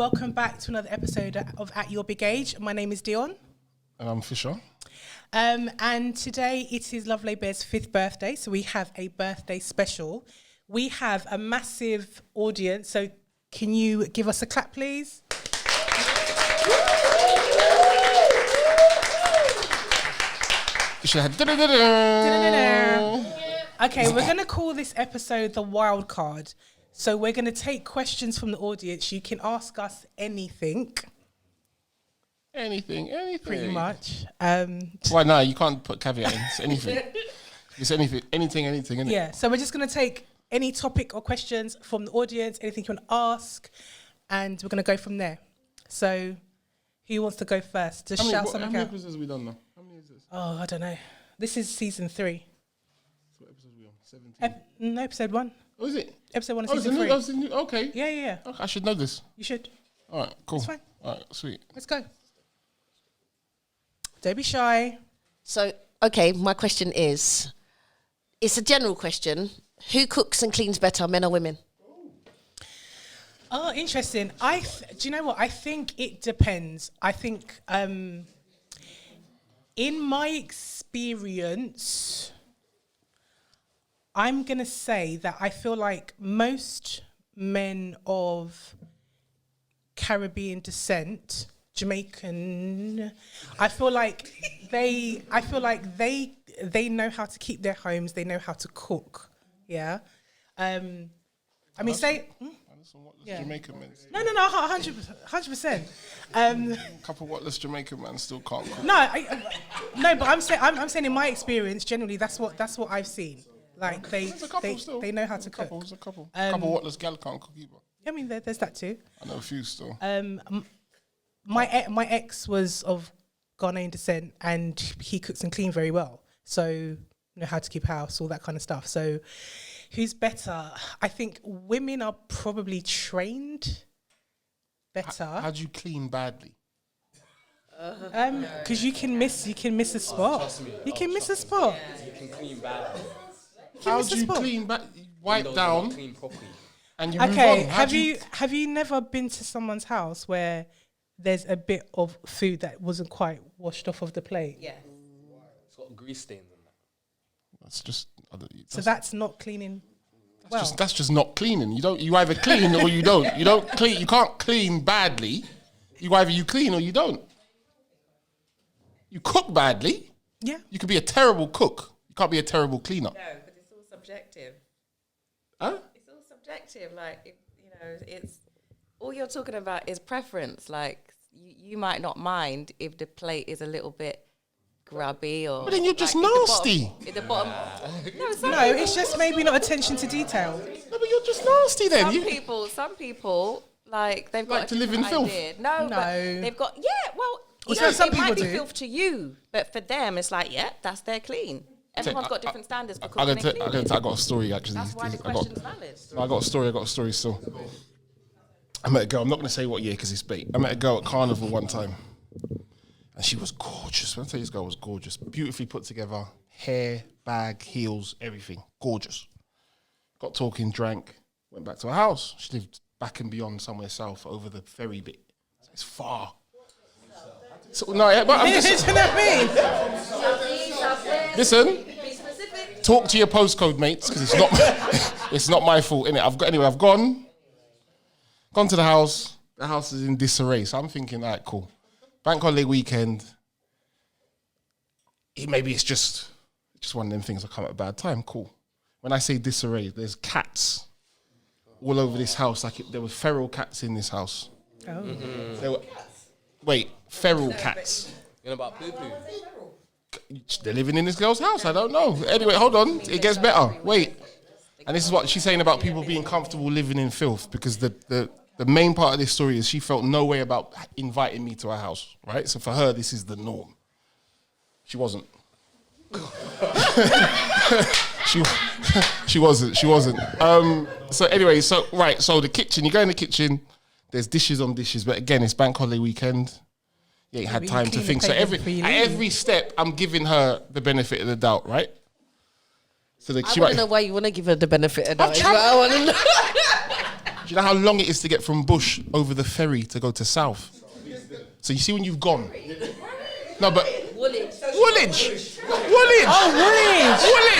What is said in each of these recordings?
welcome back to another episode of At Your Big Age. My name is Dionne. And I'm Fisher. And today it is Lovely Bear's 5th birthday, so we have a birthday special. We have a massive audience, so can you give us a clap, please? Okay, we're going to call this episode the wild card. So we're going to take questions from the audience. You can ask us anything. Anything. Pretty much. Why no? You can't put caveat in. It's anything. It's anything, isn't it? Yeah, so we're just going to take any topic or questions from the audience, anything you want to ask, and we're going to go from there. So who wants to go first? Just shout something out. How many episodes have we done now? How many is this? Oh, I don't know. This is season 3. So what episode are we on? 17? No, episode 1. Oh, is it? Episode 1 of season 3. Okay. Yeah. Okay, I should know this. You should. All right, cool. It's fine. All right, sweet. Let's go. Don't be shy. So, okay, my question is, it's a general question. Who cooks and cleans better, men or women? Oh, interesting. Do you know what? I think it depends. I think in my experience, I'm going to say that I feel like most men of Caribbean descent, Jamaican, I feel like they know how to keep their homes, they know how to cook. Yeah. I mean, say... Yeah. Jamaican men. No, 100%. A couple whatless Jamaican men still can't cook. No, but I'm saying in my experience, generally that's what I've seen. Like they know how to cook. There's a couple. Couple whatless gal can't cook either. I mean, there's that too. I know a few still. My ex was of Ghanaian descent, and he cooks and cleans very well. So know how to keep house, all that kind of stuff. So who's better? I think women are probably trained better. How do you clean badly? Because you can miss a spot. You can miss a spot. Yeah. You can clean badly. How do you clean back? Wipe down clean properly. and you move on. Okay, have you never been to someone's house where there's a bit of food that wasn't quite washed off of the plate? Yeah. It's got grease stains on that. That's just. So that's not cleaning. That's just not cleaning. You either clean or you don't. You don't clean. You can't clean badly. You clean or you don't. You cook badly. Yeah. You could be a terrible cook. You can't be a terrible cleaner. No, but it's all subjective. Huh? It's all subjective. Like, it's all you're talking about is preference. Like, you might not mind if the plate is a little bit grubby or. But then you're just like, nasty. At the bottom. No, it's just maybe not attention to detail. No, but you're just nasty then. Some people, like, they've got like to live in filth. No, but they've got, Some it might people be do. filth to you, but for them, it's like, that's their clean. Everyone's got different standards for cooking and cleaning. I got a story actually. That's why the question's valid. I got a story still. I met a girl, I'm not going to say what year because it's bait. I met a girl at Carnival one time and she was gorgeous. When I tell you this girl was gorgeous, beautifully put together, hair, bag, heels, everything. Gorgeous. Got talking, drank, went back to her house. She lived back and beyond somewhere south over the ferry bit. So it's far. So, no, but I'm just... You know what I mean? Listen, talk to your postcode, mates, because it's not my fault, innit? I've gone to the house. The house is in disarray, so I'm thinking, all right, cool. Bank holiday weekend. Maybe it's just one of them things that come at a bad time. Cool. When I say disarray, there's cats all over this house. There were feral cats in this house. Oh. Mm-hmm. Feral cats. You know about poo-poo? They're living in this girl's house. I don't know. Anyway, hold on. It gets better. Wait. And this is what she's saying about people being comfortable living in filth, because the main part of this story is she felt no way about inviting me to her house, right? So for her, this is the norm. She wasn't. She wasn't. So anyway, so the kitchen, you go in the kitchen, there's dishes on dishes, but again, it's bank holiday weekend. You ain't had time to think. So at every step, I'm giving her the benefit of the doubt, right? So I want to know why you want to give her the benefit of the doubt. I want to know. you know how long it is to get from Bush over the ferry to go to South? So you see when you've gone. No, but Woolwich. Oh, Woolwich.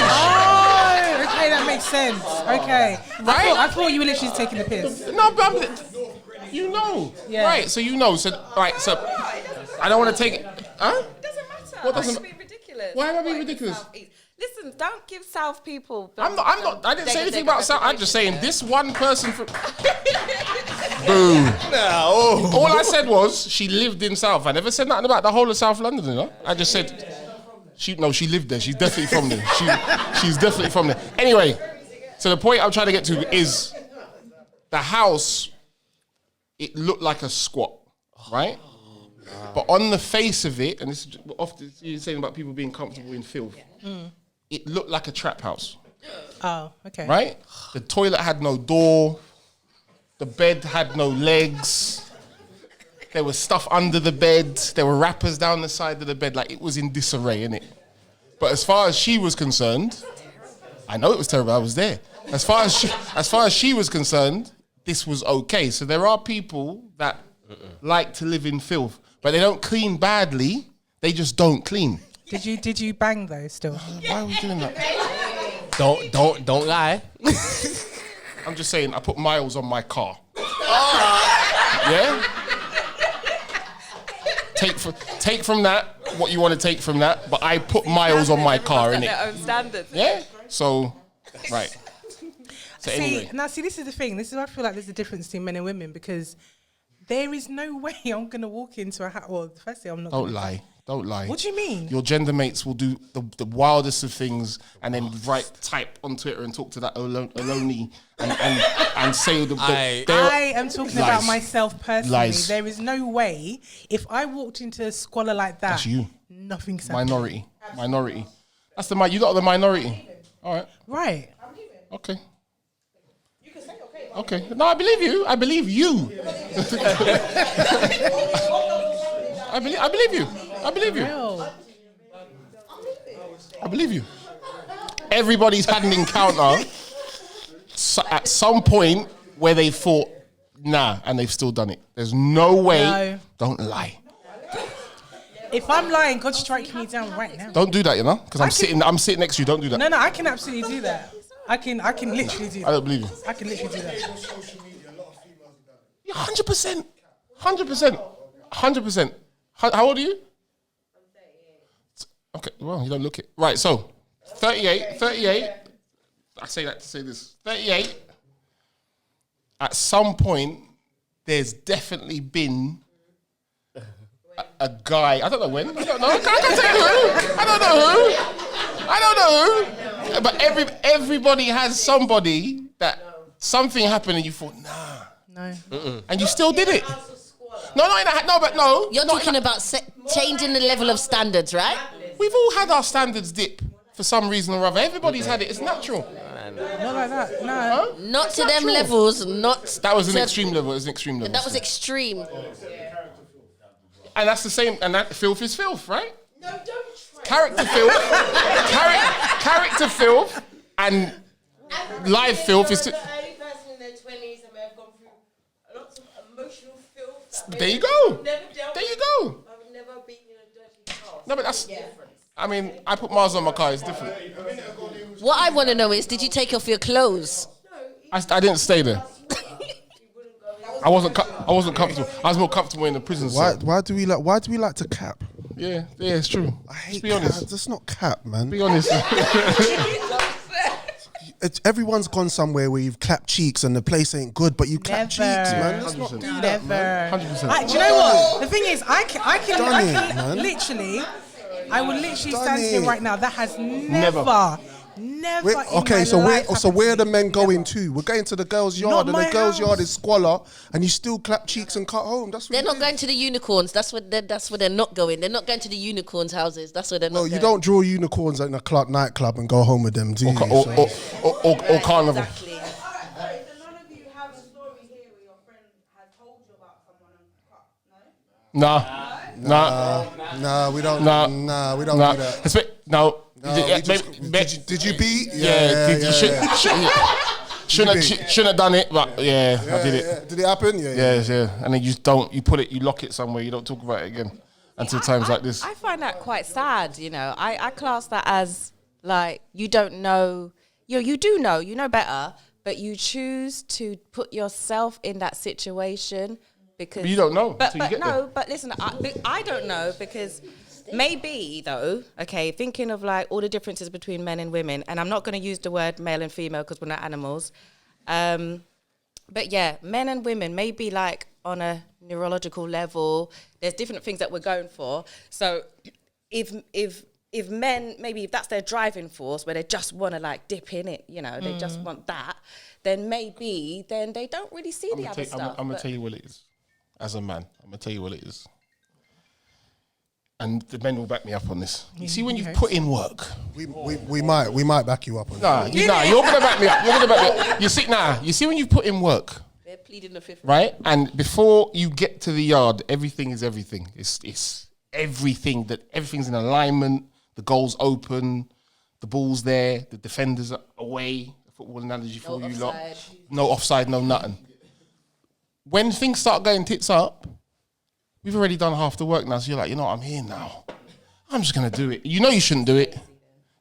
Oh, okay, that makes sense. Okay. Right? I thought you were literally taking the piss. No, but you know. Yeah. Right, so you know. So right, so I don't want to take it. Huh? It doesn't matter. What doesn't- It's being ridiculous. Why am I being What, ridiculous? Southeast? Listen, don't give South people. I'm not. I didn't say anything negative about South. I'm just saying reputation. this one person from. Boom. All I said was she lived in South. I never said nothing about the whole of South London. You know, I just said she lived there. She's definitely from there. She's definitely from there. Anyway, so the point I'm trying to get to is the house. It looked like a squat, right? But on the face of it, and this is often you're saying about people being comfortable in filth. It looked like a trap house. Oh, okay. Right? The toilet had no door. The bed had no legs. There was stuff under the bed. There were wrappers down the side of the bed. Like, it was in disarray, innit? But as far as she was concerned, I know it was terrible. I was there. As far as she was concerned, this was okay. So there are people that like to live in filth, but they don't clean badly. They just don't clean. Did you bang though still? Why are we doing that? Don't lie. I'm just saying, I put miles on my car. Yeah? Take from that what you want to take from that, but I put miles on my car, Everyone's got innit? their own standards. Yeah? So, right. So anyway. See, this is the thing. This is why I feel like there's a difference between men and women, because there is no way I'm gonna walk into a house. Well, firstly, I'm not. Don't lie. Don't lie. What do you mean? Your gender mates will do the wildest of things and then type on Twitter and talk to that Oloni and say I am talking about Lies. myself personally. Lies. There is no way if I walked into a squalor like that. That's you. Nothing's happening. Minority. That's the you got the minority. All right. Right. Okay. Okay. No, I believe you. I believe you. I believe you. I believe you. Real. I believe you. Everybody's had an encounter at some point where they thought, nah, and they've still done it. There's no way. No. Don't lie. If I'm lying, God strike me down right now. Don't do that, you know? Because I'm sitting next to you. Don't do that. No, I can absolutely do that. I can literally do that. I don't believe you. I can literally do that. Yeah, 100%. 100%. How old are you? I'm 38. Okay, well, you don't look it. Right, so 38. I say that to say this. 38. At some point, there's definitely been a guy. I don't know when. I don't know. I can't tell you who. I don't know who. But everybody has somebody that something happened and you thought, nah. No. And you still did it. No. You're talking about changing the level of standards, right? We've all had our standards dip for some reason or other. Everybody's had it. It's natural. Not like that. No. Huh? Not to them levels, not... That was an to- extreme level. It was an extreme level. That was extreme. And that's the same. And that filth is filth, right? No, don't try. Character filth and live filth is... The early person in their 20s that may have gone through lots of emotional filth. There you go. Never dealt There you with. go. I've never been in a dirty house. No, but that's... I mean, I put miles on my car. It's different. What I want to know is, did you take off your clothes? I didn't stay there. I wasn't comfortable. I was more comfortable in the prison cell. Why do we like to cap? Yeah, it's true. I hate Let's be honest. cap. That's not cap, man. Be honest. Everyone's gone somewhere where you've clapped cheeks and the place ain't good, but you clap cheeks, man. Let's not do that, man. 100%. Do you know what? The thing is, I can man. literally, I will literally stand Done here it. right now. That has never Okay, so where are the men going to? We're going to the girls' yard, Not and my the girls' house. yard is squalor, and you still clap cheeks and cut home. That's what They're you not do. going to the unicorns. That's where they're not going. They're not going to the unicorns' houses. That's where they're not No, going. you don't draw unicorns in a nightclub and go home with them, do you? Or carnival. Exactly. Alright, so none of you have a story here where your friend has told you about someone on cut, no? Nah, we don't. Nah. Nah, we don't No. do that. No. No, did you beat? Yeah. Shouldn't have done it, but yeah, I did it. Yeah. Did it happen? Yeah. And then you lock it somewhere. You don't talk about it again until times like this. I find that quite sad, you know. I class that as like you don't know, you do know, you know better, but you choose to put yourself in that situation because But you don't know But until you get there. but listen, I don't know because maybe though, okay, thinking of like all the differences between men and women, and I'm not going to use the word male and female because we're not animals. But yeah, men and women maybe like on a neurological level, there's different things that we're going for. So if men, maybe if that's their driving force where they just want to like dip in it, you know, they just want that, then maybe then they don't really see the other stuff. I'm going to tell you what it is. As a man, I'm going to tell you what it is. And the men will back me up on this. You see, when you've put in work, We might back you up on that. you're going to back me up. You're going to back me up. You see, when you've put in work, They're pleading the fifth. right? And before you get to the yard, everything is everything. It's everything everything's in alignment. The goal's open, the ball's there, the defenders are away. A football analogy for you lot. No offside, no nothing. When things start going tits up, we've already done half the work now. So you're like, you know what, I'm here now. I'm just gonna do it. You know you shouldn't do it.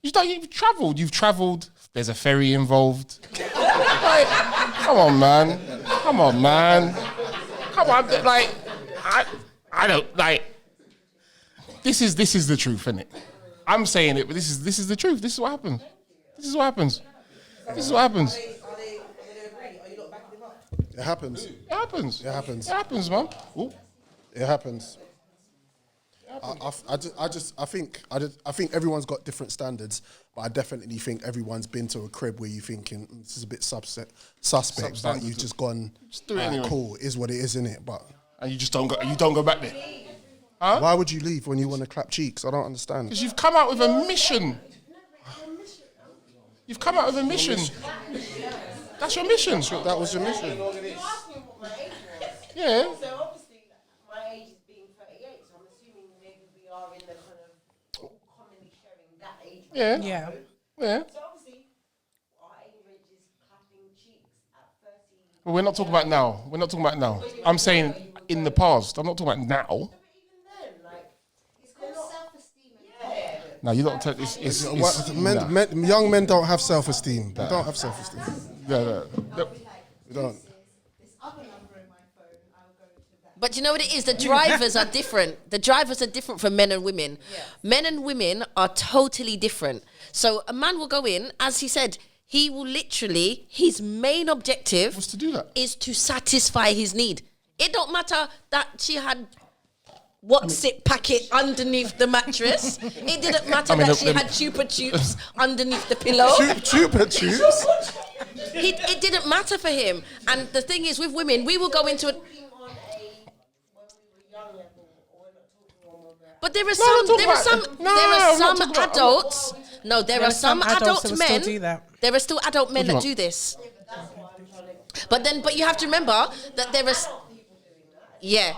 You've travelled. There's a ferry involved. Like, come on, man. Come on. Like, I don't like. This is the truth, innit? I'm saying it, but this is the truth. This is what happens. It happens. It happens. It happens. It happens, man. Ooh. It happens. I think everyone's got different standards, but I definitely think everyone's been to a crib where you're thinking this is a bit suspect, but you've just gone. Just do it anyway. Cool, is what it is, innit? But And you just don't go back there. Huh? why would you leave when you want to clap cheeks? I don't understand. Because you've come out with a mission. You've come out with a mission. That's your mission. That was your mission. Yeah. So obviously, my age is being 38, so I'm assuming maybe we are in the kind of commonly sharing that age. Yeah. Yeah. So obviously, our age range is clapping cheeks at 30. But we're not talking about now. I'm saying in the past. I'm not talking about now. But even then, like, it's called self-esteem. No, you don't. Young men don't have self-esteem. They don't have self-esteem. No. They don't. But you know what it is? The drivers are different. The drivers are different for men and women. Yeah. Men and women are totally different. So a man will go in, as he said, he will literally, his main objective was to do that. Is to satisfy his need. It don't matter that she had What's It packet underneath the mattress. It didn't matter that she had Chupa Chups underneath the pillow. Chupa Chups? It didn't matter for him. And the thing is, with women, we will go into it. But there are some adults. No, there are some adult men. There are still adult men that do this. But you have to remember that there is. Yeah.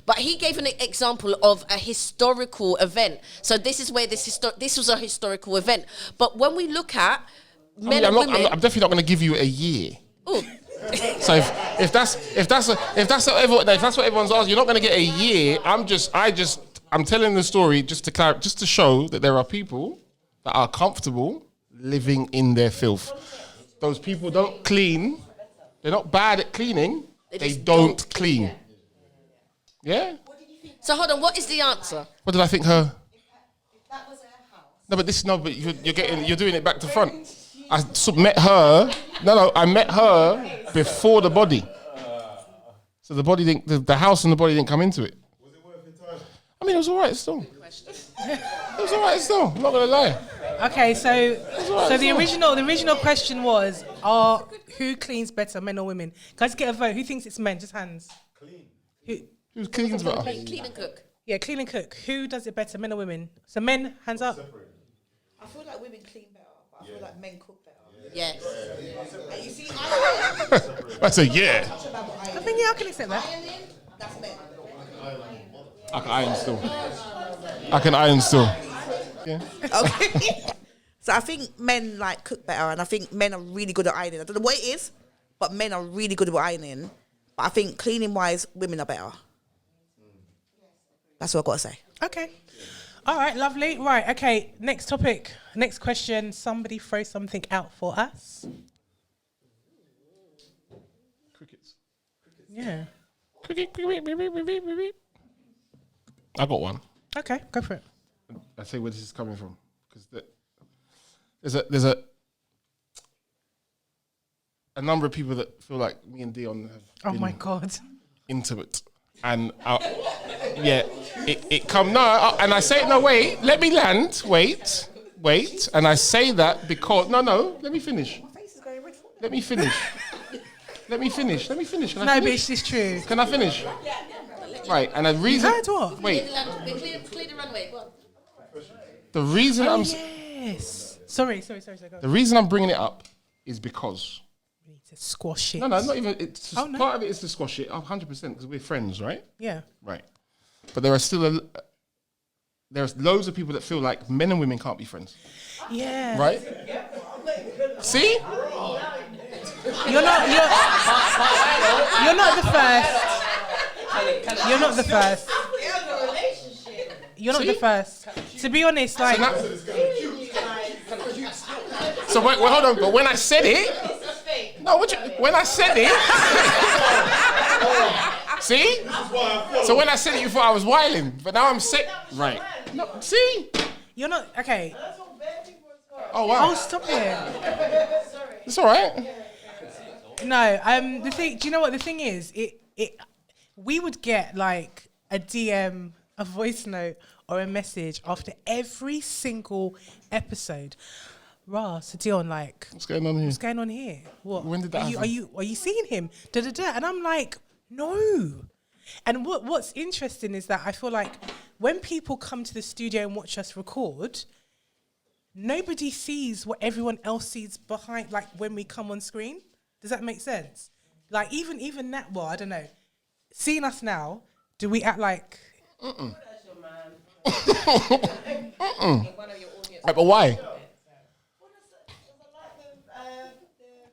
But he gave an example of a historical event. So this is where this was a historical event. But when we look at men and women, I'm definitely not going to give you a year. Ooh. So if that's what everyone's asking, you're not going to get a year. I'm telling the story just to show that there are people that are comfortable living in their filth. Those people don't clean. They're not bad at cleaning. They don't clean. Yeah. So hold on, what is the answer? What did I think her? If that was her house. No, but you're doing it back to front. I met her. I met her before the body. So the body didn't. The house and the body didn't come into it. Was it worth your time? I mean, it was alright still. It was alright still. I'm not gonna lie. Okay, so the original question was, who cleans better, men or women? Can I just get a vote? Who thinks it's men? Just hands. Clean. Who cleans better? Clean and cook. Yeah, clean and cook. Who does it better, men or women? So men, hands up. I feel like women clean better, but I feel like men cook better. Yeah. And you see, I say yeah. I think I can accept that. that's men. I can iron still. Yeah. Okay. So I think men like cook better, and I think men are really good at ironing. I don't know what it is, but men are really good at ironing. But I think cleaning wise, women are better. That's what I've got to say. Okay. All right, lovely. Right, okay, next topic. Next question. Somebody throw something out for us. Crickets. Yeah. I got one. Okay, go for it. I'll tell you where this is coming from. Because there's a number of people that feel like me and Dionne have Oh been my God. intimate. And it come, no, and I say, no, wait, let me land, wait. And I say that because, no, let me finish. Let me finish. Can I No, finish? bitch, this true. Can I finish? Right, and the reason... You heard what? Wait, Clear the runway. Go on. the reason Oh, I'm... yes. Sorry. Go. The reason I'm bringing it up is because... We need to squash it. No, not even... It's just, Oh, no. part of it is to squash it, 100%, because we're friends, right? Yeah. Right. But there are still there's loads of people that feel like men and women can't be friends. Yeah. Right? See? You're not the first. You're not the first. You're not the first. To be honest, like... So wait, hold on. But when I said it... No, when I said it... See? So when I said it, you thought I was wilding. But now I'm sick. Right. No, see? You're not... Okay. Oh, wow. Oh, stop it. It's all right. No, the thing... Do you know what the thing is? We would get, like, a DM, a voice note, or a message after every single episode. Rah, so Dionne, like... What's going on here? What's going on here? What? When did that happen? Are you seeing him? Da-da-da. And I'm like, no. And what's interesting is that I feel like when people come to the studio and watch us record, nobody sees what everyone else sees behind, like when we come on screen. Does that make sense? Like even that, well, I don't know. Seeing us now, do we act like... Right, but why?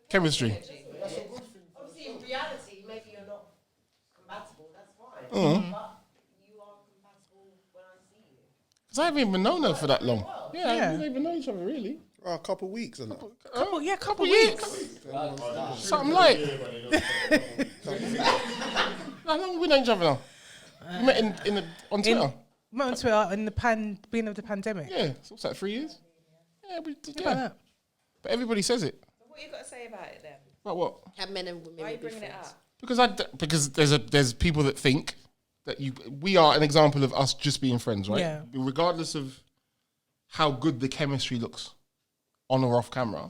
Chemistry. Obviously, in reality, maybe you're not compatible. That's fine. But you are compatible when I see you. Because I haven't even known her for that long. Yeah, we don't even know each other, really. A couple of weeks and that. Couple weeks. Something like. How long have we known each other now? We met on Twitter. Met on Twitter in the beginning of the pandemic. Yeah, so what's that, 3 years? Yeah, About that. But everybody says it. What you got to say about it then? About what? Have men and women. Why are you be bringing it friends? up? Because there's people that think that we are an example of us just being friends, right? Yeah. Regardless of how good the chemistry looks on or off camera,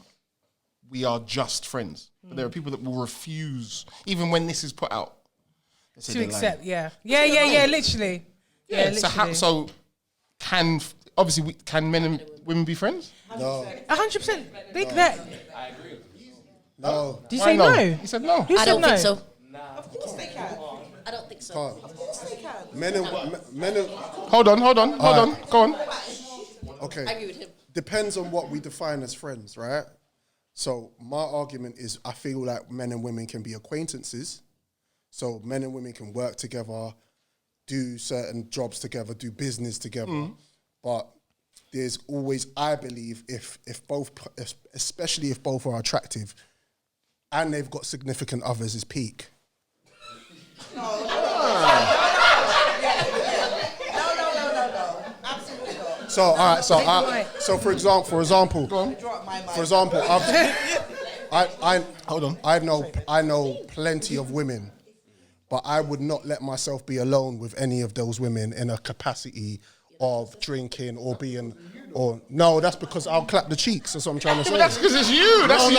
we are just friends. But there are people that will refuse, even when this is put out, they say To they're accept, lying. yeah, literally. Yeah. literally. So can men and women be friends? No. 100%. Think that. No. Did you Why say no? He said no. Who I said don't no? think so. Of course they can. I don't think so. Can't. Men and Hold on. Go on. okay. I agree with him. Depends on what we define as friends, right? So my argument is I feel like men and women can be acquaintances. So men and women can work together, do certain jobs together, do business together. But there's always, I believe, if both, especially if both are attractive and they've got significant others, is peak. No. Absolutely not. So all right, so for example, hold on. I know plenty of women, but I would not let myself be alone with any of those women in a capacity of drinking or being, or no, that's because I'll clap the cheeks. That's what I'm trying to say. But that's because it's you. That's No.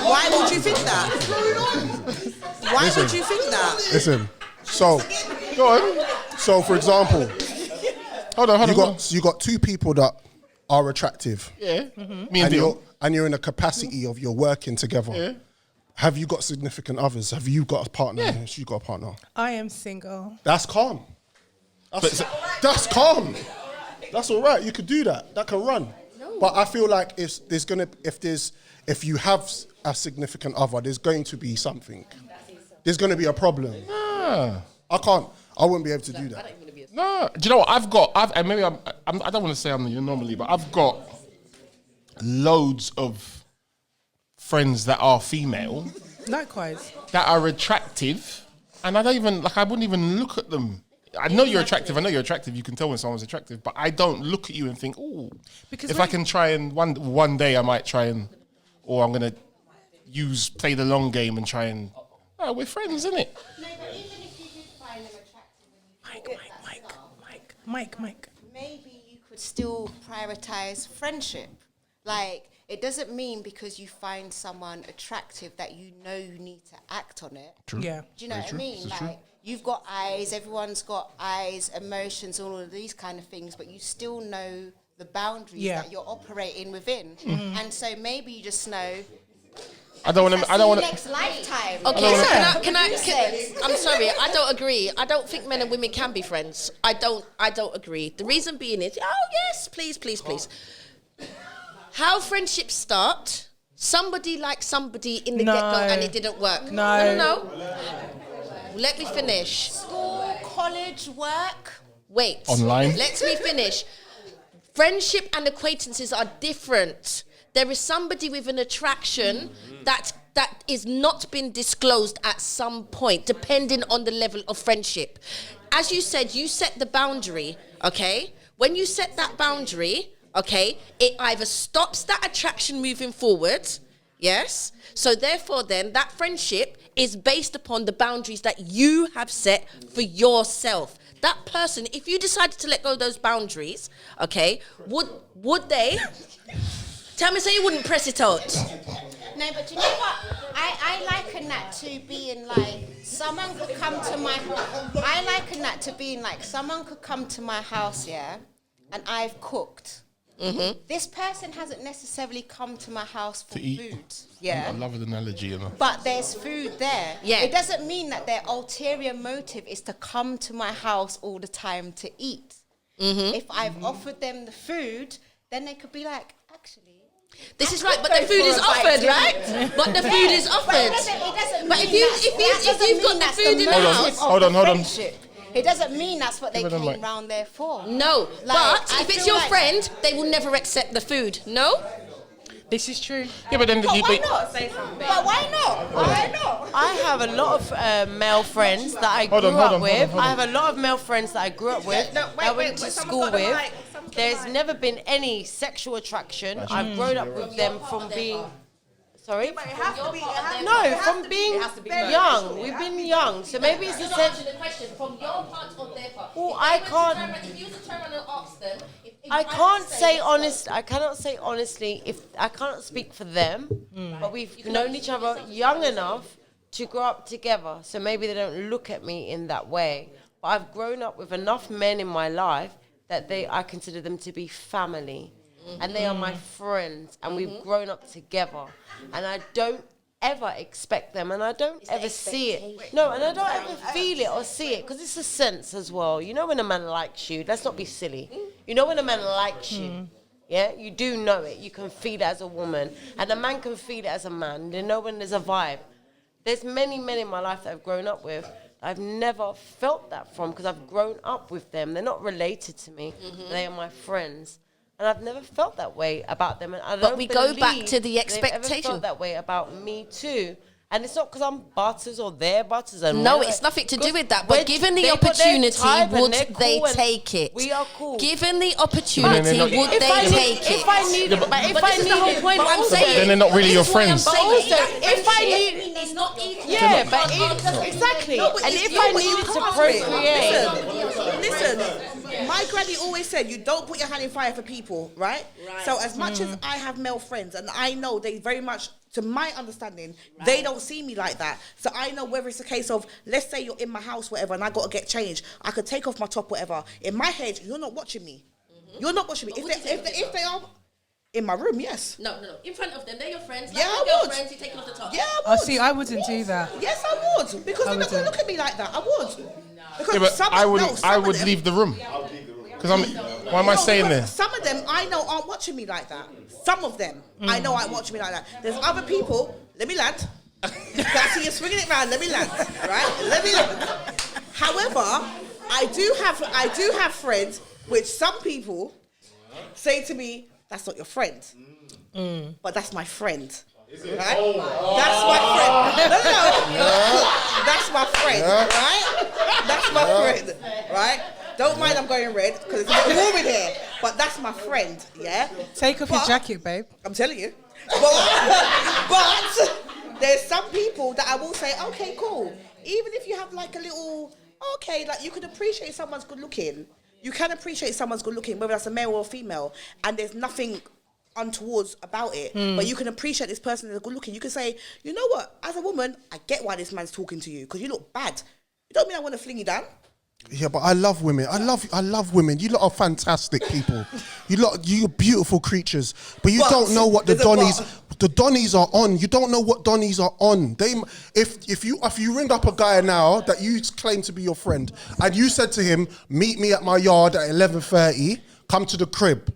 Why would you think that? Why would you think that? Listen. So, Go on. so for example, Hold on. you got two people that are attractive. Yeah. Me and And Dionne. you're in a capacity of you're working together. Yeah. Have you got significant others? Have you got a partner? Yeah. Has you got a partner? I am single. That's calm. That's calm. That's all right. You could do that. That can run. No. But I feel like if you have a significant other, there's going to be something. There's going to be a problem. Nah. I wouldn't be able to do that. No, do you know what and maybe I don't want to say I'm the anomaly, but I've got loads of friends that are female Likewise. that are attractive, and I wouldn't even look at them. I know you're attractive. You can tell when someone's attractive, but I don't look at you and think, "Ooh." Because if I can try and one day I might try and, or I'm gonna play the long game and try and. Oh, we're friends, isn't it? No, but even if you did find them attractive and you Mike. maybe you could still prioritize friendship. Like, it doesn't mean because you find someone attractive that you know you need to act on it. True. Yeah. Do you know what I mean? Like, you've got eyes, everyone's got eyes, emotions, all of these kind of things, but you still know the boundaries that you're operating within. And so maybe you just know. I don't want to. Next lifetime. Okay, so can I? I'm sorry, I don't agree. I don't think men and women can be friends. I don't agree. The reason being is, yes, please. How friendships start? Somebody liked somebody in the get-go and it didn't work. No. Let me finish. School, college, work. Wait. Online. Let me finish. Friendship and acquaintances are different. There is somebody with an attraction that is not been disclosed at some point, depending on the level of friendship. As you said, you set the boundary, okay? When you set that boundary, okay, it either stops that attraction moving forward, yes? So therefore then, that friendship is based upon the boundaries that you have set for yourself. That person, if you decided to let go of those boundaries, okay, would they... Tell me, say you wouldn't press it out. No, but you know what? I liken that to being like someone could come to my. I liken that to being like someone could come to my house, yeah, and I've cooked. Mm-hmm. This person hasn't necessarily come to my house for food. Yeah, I love an analogy, you know. But there's food there. Yeah, it doesn't mean that their ulterior motive is to come to my house all the time to eat. Mm-hmm. If I've offered them the food, then they could be like, actually. This is right, but the food is offered, right? But the food is offered. But if you've got the food in the house, hold on. It doesn't mean that's what they came round there for. No, but if it's your friend, they will never accept the food. No. This is true. Yeah, but then Why not say something? But why not? Why not? I have a lot of male friends that I grew up with. I have a lot of male friends that I grew up with. I went to school with. There's never been any sexual attraction. I've grown up with them from being... Sorry? But it has to be. No, from being young. We've been young. So maybe it's a sense... the question from your part or their part. Well, I can't... If you were to turn around and ask them... I can't say honest. I cannot say honestly if I cannot speak for them, but we've known each other young enough to grow up together. So maybe they don't look at me in that way. But I've grown up with enough men in my life that I consider them to be family, and they are my friends, and we've grown up together. And I don't ever expect them, and I don't ever see it. No, and I don't ever feel it or see it, because it's a sense as well. You know when a man likes you, let's not be silly. You know when a man likes you, yeah? You do know it. You can feel it as a woman, and a man can feel it as a man. They know when there's a vibe. There's many men in my life that I've grown up with. I've never felt that from, because I've grown up with them. They're not related to me. They are my friends. And I've never felt that way about them. And I don't we go back to the expectation. They've ever felt that way about me too. And it's not because I'm butters or they're butters. And no, it's nothing to do with that. But given the opportunity, would they take it? We are cool. Given the opportunity, would they take it? If I need it, but this is the whole point I'm saying. Then they're not really your friends. But also, if I need... It's not equal. Yeah, but exactly. And if I needed to procreate... Listen, my granny always said, you don't put your hand in fire for people, right? So as much as I have male friends, and I know they very much... To my understanding, they don't see me like that. So I know whether it's a case of, let's say you're in my house, whatever, and I got to get changed. I could take off my top, whatever. In my head, you're not watching me. You're not watching me. If they are in my room, yes. No. In front of them, they're your friends. Yeah, like I would. Girlfriends, you take off the top. Yeah, I would. Oh, see, I wouldn't do that. Yes, I would. Because they're not going to look at me like that. I would. Because Yeah, but I would leave the room. Because Why am I saying this? Some of them I know aren't watching me like that. Some of them I know aren't watching me like that. There's other people. Let me land. I see you swinging it round. Let me land. Right? Let me land. However, I do have friends which some people say to me, "That's not your friend," but that's my friend. Right? That's my friend. No. That's my friend. Right? That's my friend. Right? Don't mind I'm going red because it's a bit warm in here. But that's my friend, yeah? Take off your jacket, babe. I'm telling you. But there's some people that I will say, okay, cool. Even if you have like a little, okay, like you can appreciate someone's good looking. You can appreciate someone's good looking, whether that's a male or a female. And there's nothing untowards about it. But you can appreciate this person as good looking. You can say, you know what? As a woman, I get why this man's talking to you because you look bad. You don't mean I want to fling you down. Yeah, but I love women. I love women. You lot are fantastic people. You're beautiful creatures. But you don't know what the Donnies are on. You don't know what Donnies are on. If you ring up a guy now that you claim to be your friend and you said to him, meet me at my yard at 11:30, come to the crib.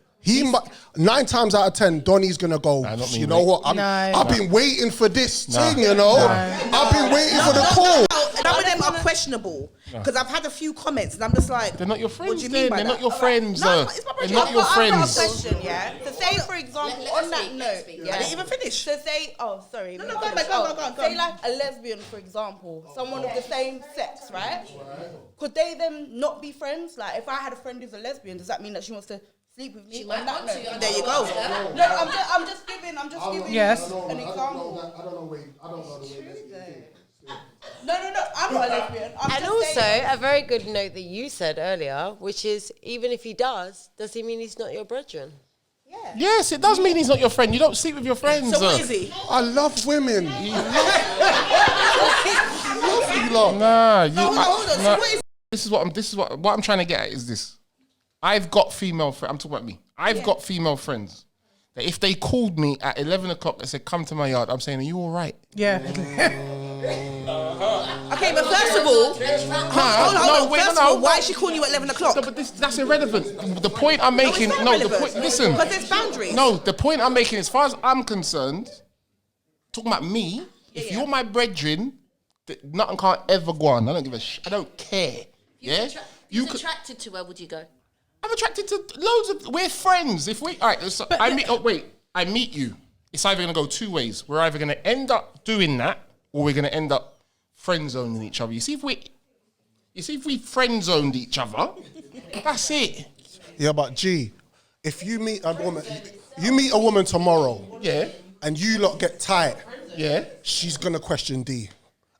9 times out of 10, Donnie's gonna go, you know what? I've been waiting for this thing, you know? I've been waiting for the call. Some of them are questionable because I've had a few comments and I'm just like, they're not your friends. What do you mean by They're that? not your friends. No, it's my They're friend. not your I've got a friends. question, yeah. So say, for example, on that note, I yeah. didn't even finish. So say, oh, sorry. No, go on. Say like a lesbian, for example, someone of the same sex, right? Could they then not be friends? Like, if I had a friend who's a lesbian, does that mean that she wants to sleep with me? On that note? There you go. No, I'm just giving Yes. an example. I don't know the way. No, I'm not a lesbian. And also, a very good note that you said earlier, which is, even if he does he mean he's not your brethren? Yeah. Yes, it does mean he's not your friend. You don't sleep with your friends. So what is he? I love women. Nah, Hold on. So what is This is what I'm trying to get at is this. I've got female friends. I'm talking about me. I've got female friends that if they called me at 11 o'clock and said, come to my yard, I'm saying, are you all right? Yeah. Okay, but first of all, hold on. First of all, why is she calling you at 11 o'clock? No, but that's irrelevant. The point I'm making, listen. Because there's boundaries. No, the point I'm making, as far as I'm concerned, talking about me, if you're my brethren, nothing can't ever go on. I don't give a I don't care. Yeah? You're attracted to her, would you go? I'm attracted to loads of. We're friends. If we, all right. So I meet you. It's either gonna go two ways. We're either gonna end up doing that, or we're gonna end up friend zoning each other. You see if we friend zoned each other, that's it. Yeah, but G, if you meet a woman tomorrow, Yeah. and you lot get tight, Yeah. she's gonna question D,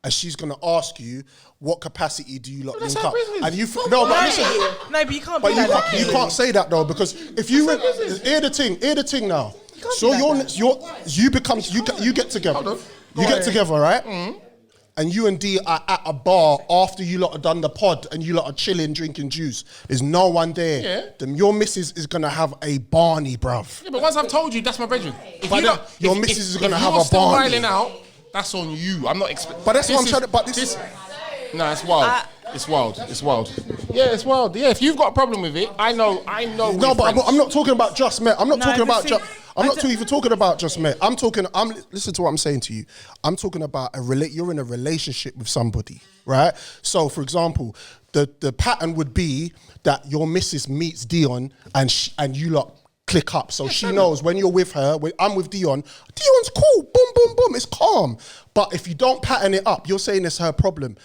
and she's gonna ask you, what capacity do you lot that's link our up? business. And you no, but listen. No, but you can't But be like that. you can't say that though, because if you hear the thing now. So you get together. You get together, right? And you and D are at a bar after you lot have done the pod and you lot are chilling, drinking juice. There's no one there. Yeah. Then your missus is gonna have a Barney, bruv. Yeah, but once I've told you, that's my brethren. If But you then don't- your if- missus is if gonna have you're a still Barney. riling out, that's on you. I'm not expecting. But that's what I'm trying to. But this. No, it's wild. It's wild. It's wild. Yeah, it's wild. Yeah, if you've got a problem with it, I know. No, but I'm not talking about just men. I'm not No, talking but about see, just. I'm not even talking about just men. Listen to what I'm saying to you. I'm talking about you're in a relationship with somebody, right? So, for example, the pattern would be that your missus meets Dionne and you lot click up. So she knows when you're with her, when I'm with Dionne's cool. Boom, boom, boom. It's calm. But if you don't pattern it up, you're saying it's her problem.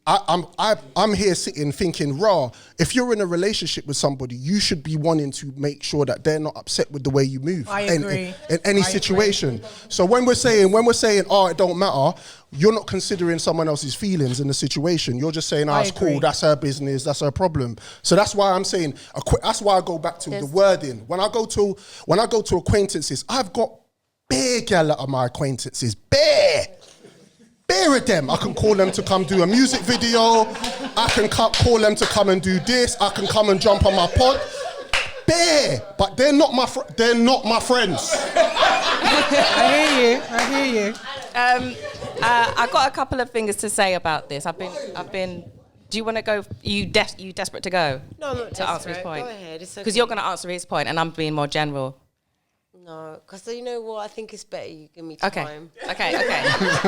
I'm here sitting thinking, if you're in a relationship with somebody, you should be wanting to make sure that they're not upset with the way you move. I agree. In any situation. So when we're saying, it don't matter, you're not considering someone else's feelings in the situation. You're just saying, it's cool, that's her business, that's her problem. So that's why I'm saying, that's why I go back to the wording. When I go to acquaintances, I've got bare gal out of my acquaintances, bare of them. I can call them to come do a music video. I can call them to come and do this. I can come and jump on my pod. Bare, but they're not my friends. I hear you. I got a couple of things to say about this. I've been Do you want to go? You desperate to go? No, I'm not to answer his desperate. point. Go ahead. It's okay. Because you're going to answer his point, and I'm being more general. No, because you know what? I think it's better you give me time. Okay.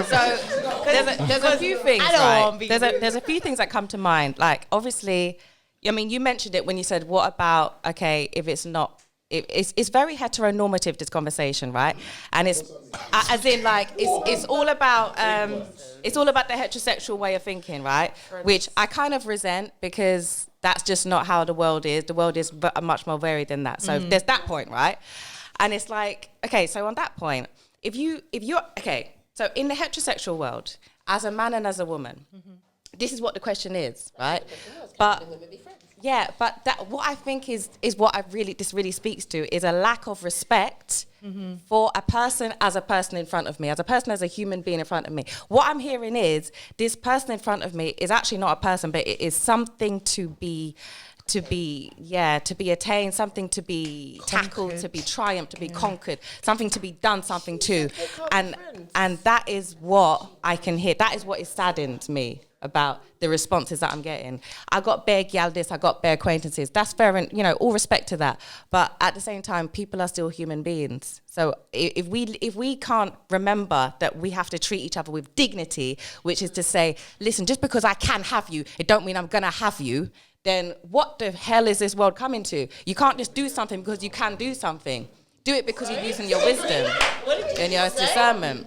So there's a few things, right? There's a few things that come to mind. Like, obviously, I mean, you mentioned it when you said, what about, okay, if it's not, it's very heteronormative, this conversation, right? And it's, as in, like, it's all about the heterosexual way of thinking, right? Which I kind of resent, because that's just not how the world is. The world is much more varied than that. So there's that point, right? And it's like, okay, so on that point, if you're, okay, so in the heterosexual world, as a man and as a woman, this is what the question is, right? But yeah, but that, what I think is what this really speaks to is a lack of respect for a person in front of me, as a human being in front of me. What I'm hearing is this person in front of me is actually not a person, but it is something to be attained, something to be tackled, to be triumphed, to be conquered, something to be done, something to, and that is what I can hear. That is what is saddened me about the responses that I'm getting. I got bare gal this, I got bare acquaintances. That's fair, and all respect to that. But at the same time, people are still human beings. So if we can't remember that we have to treat each other with dignity, which is to say, listen, just because I can have you, it don't mean I'm gonna have you. Then what the hell is this world coming to? You can't just do something because you can do something. Do it because you're using your wisdom and your discernment.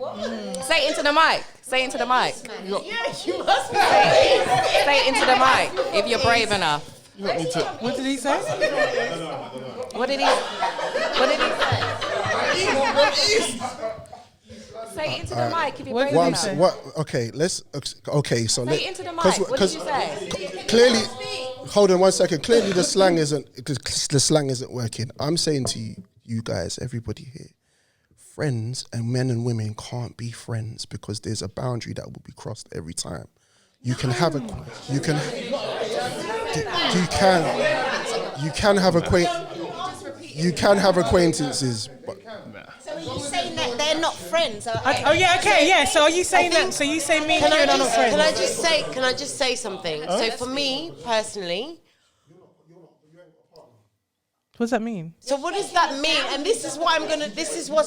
Say it into the mic. Say it into the mic. Yeah, you must be. Say it into the mic if you're brave enough. What did he say? What did he say? Say it into the mic if you're brave enough. Okay, so say it into the mic. What did you say? Clearly, hold on 1 second. Clearly, the slang isn't working. I'm saying to you guys, everybody here, friends and men and women can't be friends, because there's a boundary that will be crossed every time. You can have acquaintances, but So are you saying that they're not friends? So are you saying that? So you say me and Kieron are not friends? Can I just say something? So for me personally, what does that mean? So what does that mean? And this is what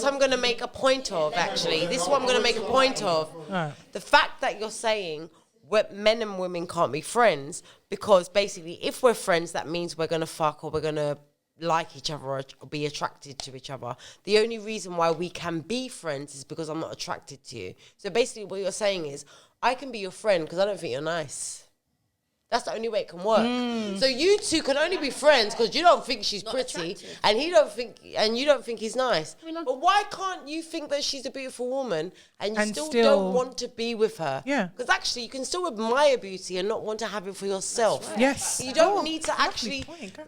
I'm gonna make a point of. Actually, this is what I'm gonna make a point of. Right. The fact that you're saying men and women can't be friends, because basically, if we're friends, that means we're gonna fuck, or we're gonna like each other, or be attracted to each other. The only reason why we can be friends is because I'm not attracted to you. So basically, what you're saying is, I can be your friend because I don't think you're nice. That's the only way it can work. So you two can only be friends because you don't think she's pretty, and you don't think he's nice. But why can't you think that she's a beautiful woman and you still don't want to be with her? Yeah. Because actually, you can still admire beauty and not want to have it for yourself. Right. Yes. You don't need to actually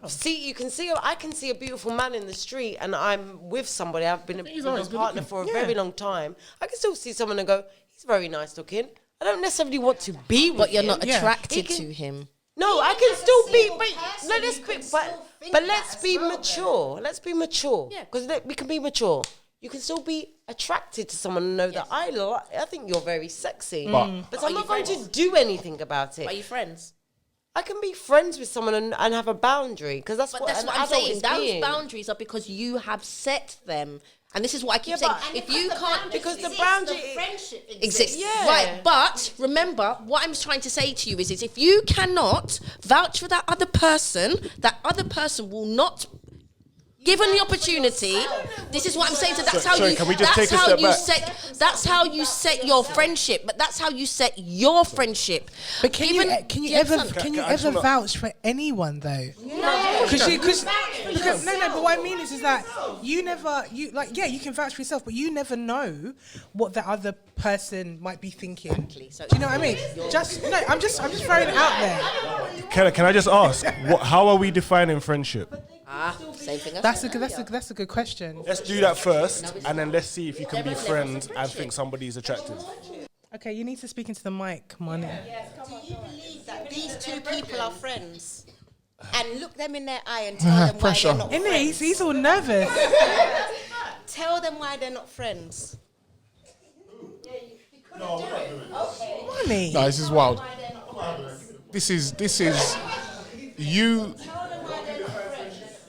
see. You can see. I can see a beautiful man in the street, and I'm with somebody. I've been a partner for a very long time. I can still see someone and go, he's very nice looking. I don't necessarily want to be with him. But you're not attracted to him. No, I can still be, but let's be mature. Let's be mature. Because we can be mature. You can still be attracted to someone and know that I think you're very sexy. But I'm not going to do anything about it. Are you friends? I can be friends with someone and have a boundary, because that's what I'm saying. Those boundaries are because you have set them. And this is what I keep saying. If you can't, because the boundary friendship exists. Right, but remember, what I'm trying to say to you is if you cannot vouch for that other person will not, given the opportunity, this is what I'm saying. So that's that's how you set your friendship. But that's how you set your friendship. But can you ever vouch for anyone though? No. But what I mean is that you can vouch for yourself, but you never know what the other person might be thinking. Exactly. So do you know what I mean? I'm just throwing it out there. Can I just ask, how are we defining friendship? Same thing. That's a good question. Let's do that first, and then let's see if you can be friends and think somebody's attractive. Okay, you need to speak into the mic, Money. Do you believe that these two people are friends? And look them in their eye and tell them why they're not friends. He's all nervous. Tell them why they're not friends. Money. No, this is wild. this is you.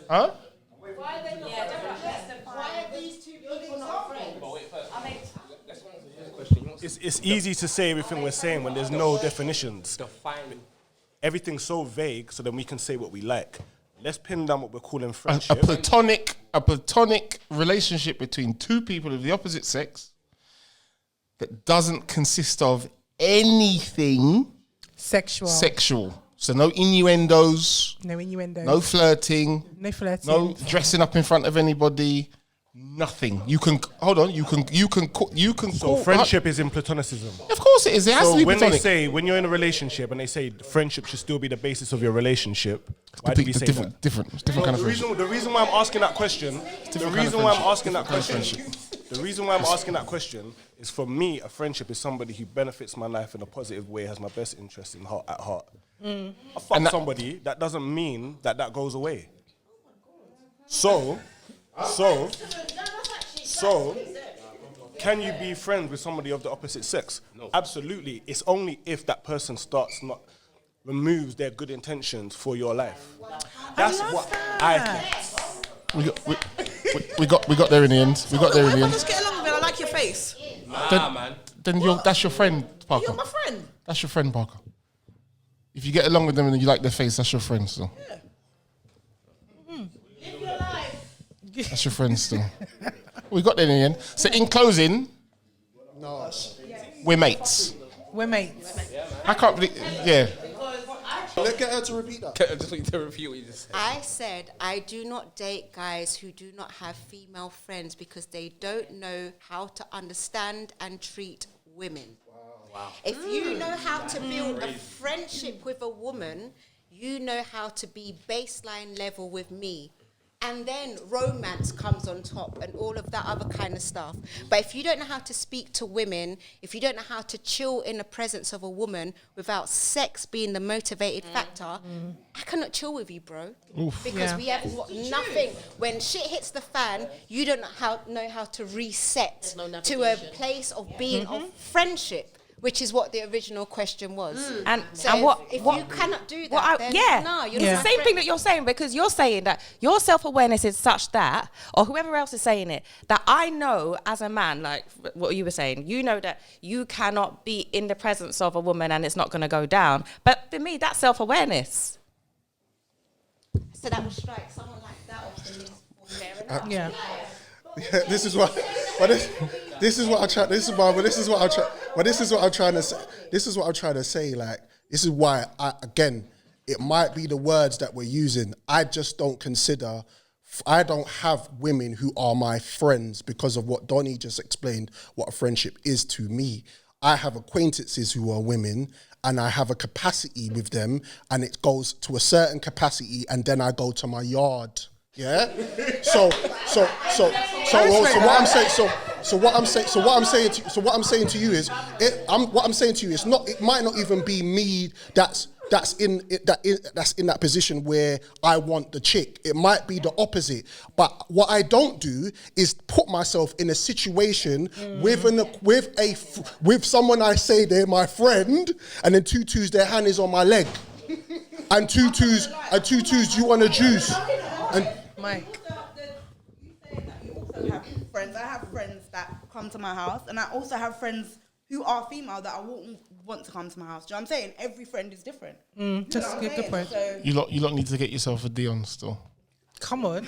Huh? Why are these two people not friends? It's easy to say everything we're saying when there's no definitions. Everything's so vague, so then we can say what we like. Let's pin down what we're calling A friendship. platonic relationship between two people of the opposite sex that doesn't consist of anything Sexual. So no innuendos, No innuendo. no flirting, No flirting. no dressing up in front of anybody. Nothing. You can hold on. You can. So friendship is in platonicism. Of course it is. It has to be when platonic. when you're in a relationship and they say friendship should still be the basis of your relationship, why do we say that? Different kind of friendship. The reason why I'm asking that question, the reason why I'm asking that question is, for me, a friendship is somebody who benefits my life in a positive way, has my best interest at heart. I fuck somebody, that doesn't mean that goes away. So, can you be friends with somebody of the opposite sex? No. Absolutely. It's only if that person removes their good intentions for your life. That's what I think. We got there in the end. We got there in the end. Just get along with it. I like your face. Then that's your friend, Parker. You're my friend. That's your friend, Parker. If you get along with them and you like their face, that's your friend still. Yeah. That's your friend still. We got there in the end. So in closing, we're mates. We're mates. I can't believe, yeah. Let's get her to repeat that. I just want you to repeat what you just said. I said I do not date guys who do not have female friends because they don't know how to understand and treat women. Wow. If you know how to build a friendship with a woman, you know how to be baseline level with me. And then romance comes on top and all of that other kind of stuff. But if you don't know how to speak to women, if you don't know how to chill in the presence of a woman without sex being the motivated factor, I cannot chill with you, bro. Because we have nothing. When shit hits the fan, you don't know how to reset to a place of being of friendship. Which is what the original question was. And if you cannot do that, then no, you're it's not the same thing that you're saying, because you're saying that your self-awareness is such that, or whoever else is saying it, that I know as a man, like what you were saying, you know that you cannot be in the presence of a woman and it's not going to go down. But for me, that's self-awareness. So that will strike someone like that off the list. Fair enough. Yeah. Yeah, this is what I'm trying to say. Like, this is why it might be the words that we're using. I just don't consider. I don't have women who are my friends because of what Donnie just explained. What a friendship is to me. I have acquaintances who are women, and I have a capacity with them, and it goes to a certain capacity, and then I go to my yard. Yeah. So what I'm saying to you is, it might not even be me that's in that position where I want the chick. It might be the opposite. But what I don't do is put myself in a situation with someone I say they're my friend, and then twos their hand is on my leg, and twos you want a juice, and Mike. You say that you also have friends. I have friends that come to my house, and I also have friends who are female that I wouldn't want to come to my house. Do you know what I'm saying? Every friend is different. Just good point. So You lot need to get yourself a Dionne still. Come on.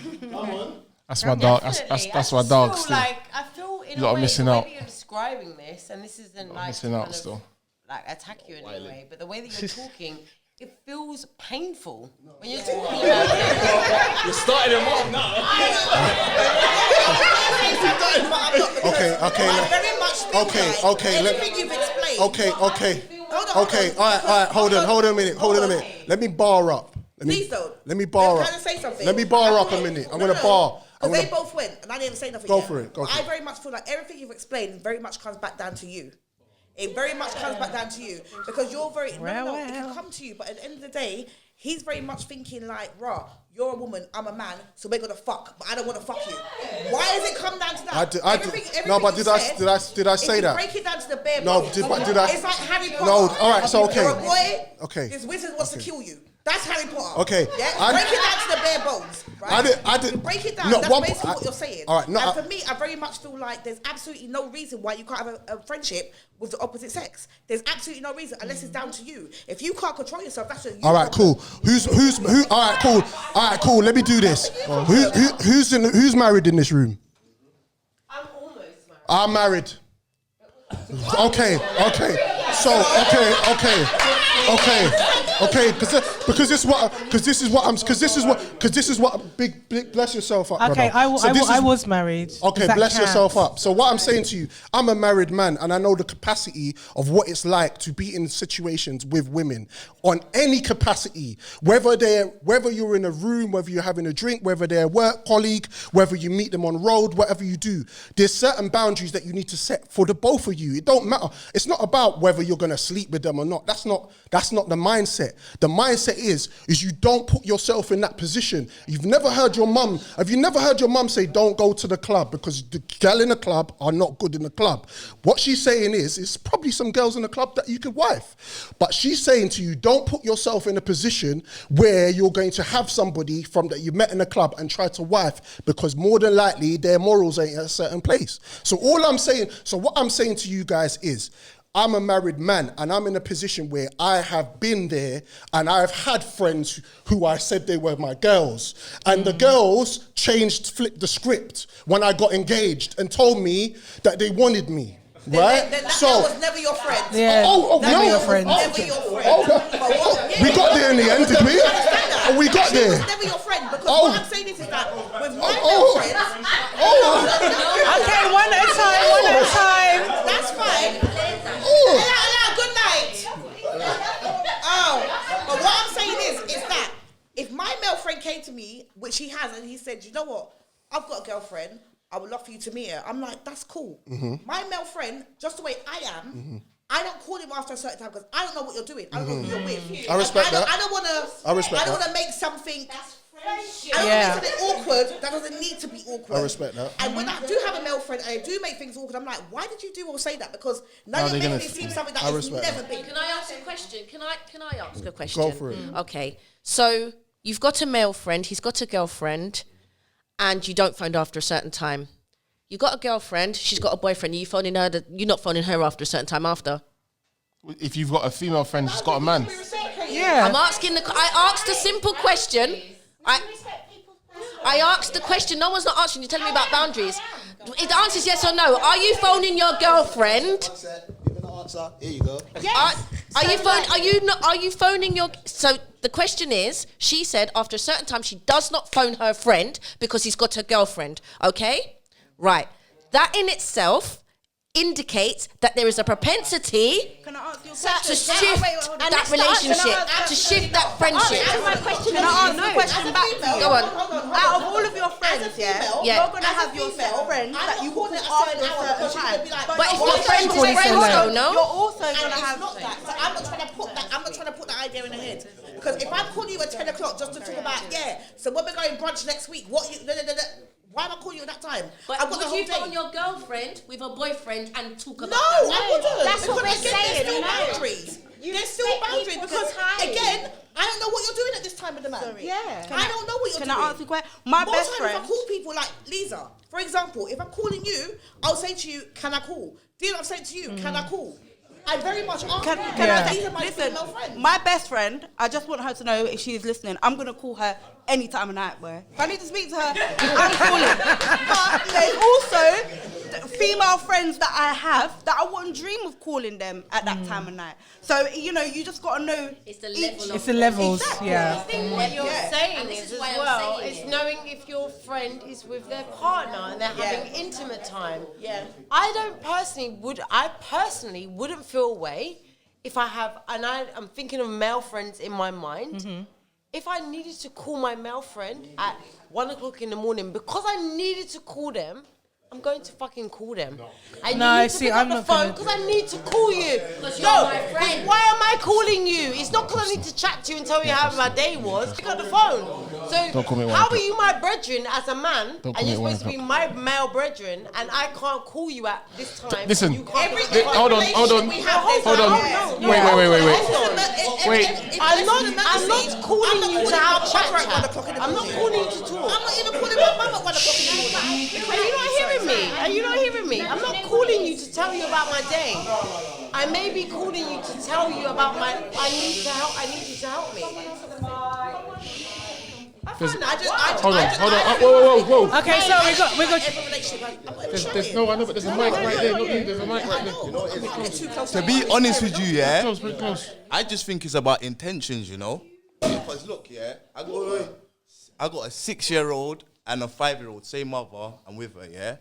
That's my dog. That's my dog still. Like, I feel in You lot a are way, missing the way out. that you're describing this, and this isn't like Missing to out kind of, still. like attack you in any way, but the way that you're talking, it feels painful when you're talking about it. You're starting them off now. Everything you've explained. Okay. All right. Hold on a minute. Let me bar up. Please don't. Let me bar I'm up. trying to say something. Let me bar up a minute. I'm gonna bar. Because they both went, and I didn't say nothing. Go yet. for it. I very much feel like everything you've explained very much comes back down to you. It very much comes back down to you because you're very it can come to you, but at the end of the day, he's very much thinking like, "Rah, you're a woman, I'm a man, so we're gonna fuck, but I don't want to fuck you." Why does it come down to that? Did I say that? Break it down to the bare No, bones. did I? It's like Harry Potter. No, all right, so okay. You're a boy. Okay. This wizard wants to kill you. That's Harry Potter. Okay. Yeah. Break it down to the bare bones. Right? I did. You break it down. No, That's basically what you're saying. All right. No, and for me, I very much feel like there's absolutely no reason why you can't have a friendship with the opposite sex. There's absolutely no reason unless it's down to you. If you can't control yourself, that's a you. All right, cool. Who? All right, cool. Let me do this. Who's married in this room? I'm almost married. I'm married. Okay. So, okay. Because this is what big bless yourself up. Okay, brother. I was married. Okay, bless yourself up. So what I'm saying to you, I'm a married man, and I know the capacity of what it's like to be in situations with women on any capacity, whether you're in a room, whether you're having a drink, whether they're a work colleague, whether you meet them on road, whatever you do. There's certain boundaries that you need to set for the both of you. It don't matter. It's not about whether you're gonna sleep with them or not. That's not the mindset. The mindset is you don't put yourself in that position. Have you never heard your mum say don't go to the club because the girl in the club are not good in the club? What she's saying is it's probably some girls in the club that you could wife. But she's saying to you, don't put yourself in a position where you're going to have somebody from that you met in the club and try to wife, because more than likely their morals ain't at a certain place. So what I'm saying to you guys is, I'm a married man and I'm in a position where I have been there and I've had friends who I said they were my girls. And the girls flipped the script when I got engaged and told me that they wanted me. Right? That was never your friend. Yeah. Never your friend. Never your friend. We got there in the end, did we? We got there. She was never your friend because what I'm saying is that with my girlfriend. Okay, one at a time. That's fine. Good night. But what I'm saying is that if my male friend came to me, which he has, and he said, "You know what? I've got a girlfriend. I would love for you to meet her." I'm like, that's cool. Mm-hmm. My male friend, just the way I am, mm-hmm. I don't call him after a certain time because I don't know what you're doing. I don't know who you're with. I respect that. I don't want to make something. I don't want to make something awkward that doesn't need to be awkward. I respect that. And when I do have a male friend and I do make things awkward, I'm like, why did you do or say that? Because now you're making it seem something that has never been. Can I ask a question? Can I ask a question? Go for it. Okay. So you've got a male friend, he's got a girlfriend, and you don't phone after a certain time. You got a girlfriend, she's got a boyfriend. You're not phoning her after a certain time after. If you've got a female friend, she's got a man. Yeah. I asked a simple question. I asked the question. No one's not answering. You're telling me about boundaries. The answer is yes or no. Are you phoning your girlfriend? Here you go. Yes. Are you phoning your? So the question is, she said after a certain time she does not phone her friend because he's got a girlfriend. Okay, right. That in itself indicates that there is a propensity to shift that relationship, to shift that friendship. Can I ask the question back to you? Go on. Out of all of your friends, you're going to have your set friends that you call after a certain time. But if your friends is friends, though, no? You're also going to have... So I'm not trying to put that idea in her head. Because if I'm calling you at 10 o'clock just to talk about, so when we're going brunch next week, why am I calling you at that time? But would you phone your girlfriend with her boyfriend and talk about that? No, I wouldn't. That's what we're saying. There's still boundaries. There's still boundaries because, again, I don't know what you're doing at this time of the month. Yeah. I don't know what you're doing. Can I ask you a question? My best friend... if I call people like Lisa, for example, if I'm calling you, I'll say to you, can I call? Do you know what I'm saying to you? Can I call? I very much ask these are my female friends. My best friend, I just want her to know if she is listening, I'm going to call her any time of night, boy. If I need to speak to her, I'm calling. But there's also female friends that I have that I wouldn't dream of calling them at that time of night. So, you just got to know... It's the level. It's the levels, Exactly. yeah. I think what you're saying And this is is as why I'm well saying is it. knowing if your friend is with their partner and they're having intimate time. Yeah. I personally wouldn't feel a way if I have, and I'm thinking of male friends in my mind. Mm-hmm. If I needed to call my male friend at 1 o'clock in the morning because I needed to call them, I'm going to fucking call them. I No, need to see, pick I'm up the not phone gonna- because I need to call you. Because No, you're my friend. why am I calling you? It's not because I need to chat to you and tell you how my day was. Pick up the phone. Don't call me So at how 1 are you my brethren as a man, Don't call and me you're at 1 supposed to be my male brethren, and I can't call you at this time? Listen. You can't Hold on. Hold on. Wait. Wait. I'm not calling you to have chat. I'm not calling you to talk. I'm not even calling my mum at 1 o'clock in the morning. Are you not hearing me? Are you not hearing me? I'm not calling you to tell you about my day. I may be calling you to tell you about my. I need you to help me. Hold on. Whoa. Okay, so we got. There's no, I know, but there's a mic right there. Not you. There's a mic right there. To be honest with you, yeah, Very close. I just think it's about intentions, you know. Because look, yeah, I got a 6-year-old and a 5-year-old, same mother, I'm with her, yeah.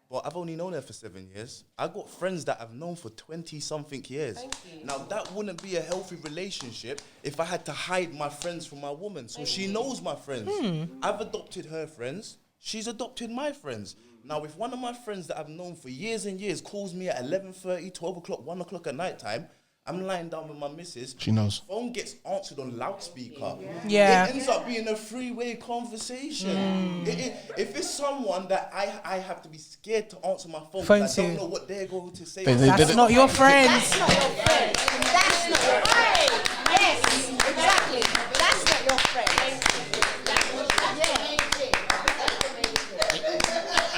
But I've only known her for 7 years. I got friends that I've known for 20-something years. Now that wouldn't be a healthy relationship if I had to hide my friends from my woman. So she knows my friends. I've adopted her friends. She's adopted my friends. Now, if one of my friends that I've known for years and years calls me at 11:30, 12 o'clock, 1 o'clock at night time, I'm lying down with my missus. She knows. Phone gets answered on loudspeaker. Yeah. It ends up being a three-way conversation. If it's someone that I have to be scared to answer my phone because I don't know what they're going to say. That's not your friends. That's not your friend. That's not your friend. Yes, exactly. That's not your friend.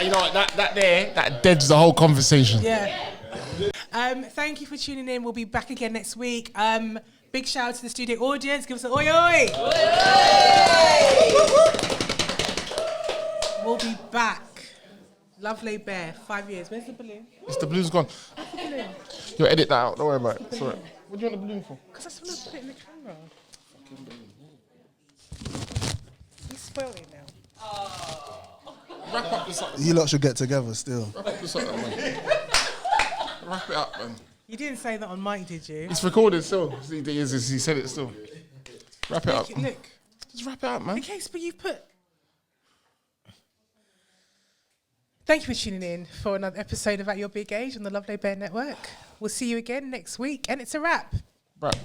You know what? That deads the whole conversation. Yeah. Thank you for tuning in. We'll be back again next week. Big shout out to the studio audience. Give us an oi oi. We'll be back. Lovely Bear, 5 years. Where's the balloon? The balloon's gone. You'll edit that out. Don't worry about it. It's all right. What do you want the balloon for? Because I just want to put it in the camera. You spoiled it now. Wrap up this up. You lot should get together still. Wrap up this up, man. Wrap it up, man. You didn't say that on mic, did you? It's recorded still. He said it still. Wrap it up. Look. Just wrap it up, man. In case, but you've put... Thank you for tuning in for another episode of At Your Big Age on the Lovely Bear Network. We'll see you again next week, and it's a wrap. Right.